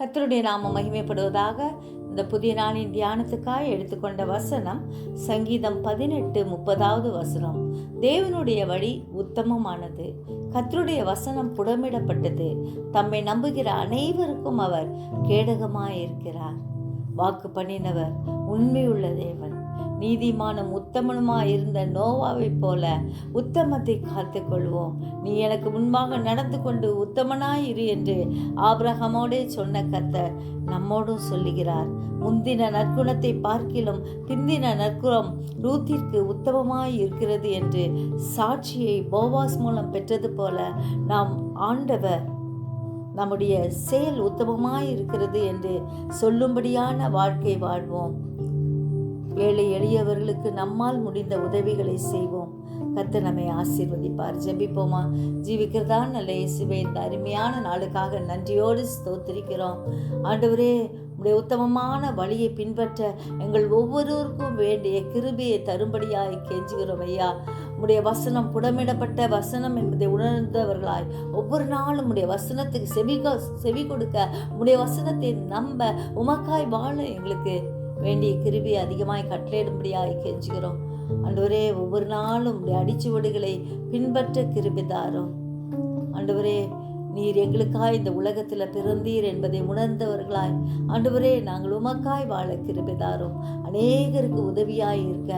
கர்த்தருடைய நாமம் மகிமைப்படுவதாக. இந்த புதிய நாளின் தியானத்துக்காய் எடுத்துக்கொண்ட வசனம் சங்கீதம் 18:30 வசனம். தேவனுடைய வழி உத்தமமானது, கர்த்தருடைய வசனம் புடமிடப்பட்டது, தம்மை நம்புகிற அனைவருக்கும் அவர் கேடகமாயிருக்கிறார். வாக்கு பண்ணினவர் உண்மையுள்ள தேவன். நீதிமானும் உத்தமனுமாய் இருந்த நோவாவை போல உத்தமத்தை காத்துக்கொள்வோம். நீ எனக்கு முன்பாக நடந்து கொண்டு உத்தமனாய் இரு என்று ஆபிரகாமோடே சொன்ன கர்த்தர் நம்மோடும் சொல்லுகிறார். முந்தின நற்குணத்தை பார்க்கிலும் பிந்தின நற்குணம் ரூத்திற்கு உத்தமமாய் இருக்கிறது என்று சாட்சியை போவாஸ் மூலம் பெற்றது போல நாம் ஆண்டவர் நம்முடைய செயல் உத்தமமாய் இருக்கிறது என்று சொல்லும்படியான வாழ்க்கை வாழ்வோம். ஏழை எளியவர்களுக்கு நம்மால் முடிந்த உதவிகளை செய்வோம். கர்த்தர் நம்மை ஆசீர்வதிப்பார். ஜெபிப்போமா? ஜீவிக்கிறதான் நல்ல இயேசுவே, இந்த அருமையான நாளுக்காக நன்றியோடு ஸ்தோத்திரிக்கிறோம். ஆண்டவரே, உடைய உத்தமமான வழியை பின்பற்ற எங்கள் ஒவ்வொருவருக்கும் வேண்டிய கிருபையை தரும்படியாய் கெஞ்சுகிறோம் ஐயா. உடைய வசனம் புடமிடப்பட்ட வசனம் என்பதை உணர்ந்தவர்களாய் ஒவ்வொரு நாளும் உடைய வசனத்துக்கு செவி கொடுக்க, உடைய வசனத்தை நம்ப, உமக்காய் வாழ எங்களுக்கு வேண்டிய கிருபையை அதிகமாய் கட்டளையிடும்படியாய் கெஞ்சுகிறோம். ஆண்டவரே, ஒவ்வொரு நாளும் உடைய அடிச்சுவடுகளை பின்பற்ற கிருபை தாரும். ஆண்டவரே, நீர் எங்களுக்காய் இந்த உலகத்தில் பிறந்தீர் என்பதை உணர்ந்தவர்களாய் ஆண்டவரே, நாங்கள் உமக்காய் வாழ கிருபை தாரும். அநேகருக்கு உதவியாய் இருக்க,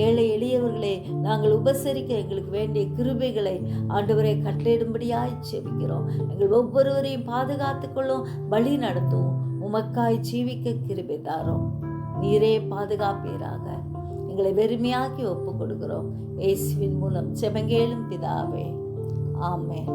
ஏழை எளியவர்களை நாங்கள் உபசரிக்க எங்களுக்கு வேண்டிய கிருபைகளை ஆண்டவரே கட்டளையிடும்படியாய் செபிக்கிறோம். எங்கள் ஒவ்வொருவரையும் பாதுகாத்துக்கொள்ளும், வழி நடத்தும், உமக்காய் ஜீவிக்க கிருபை தாரும். நீரே பாதுகாப்பீராக. எங்களை வெறுமையாக்கி ஒப்பு கொடுக்கிறோம். இயேசுவின் மூலம் ஜெபங்கேளும் பிதாவே, ஆமென்.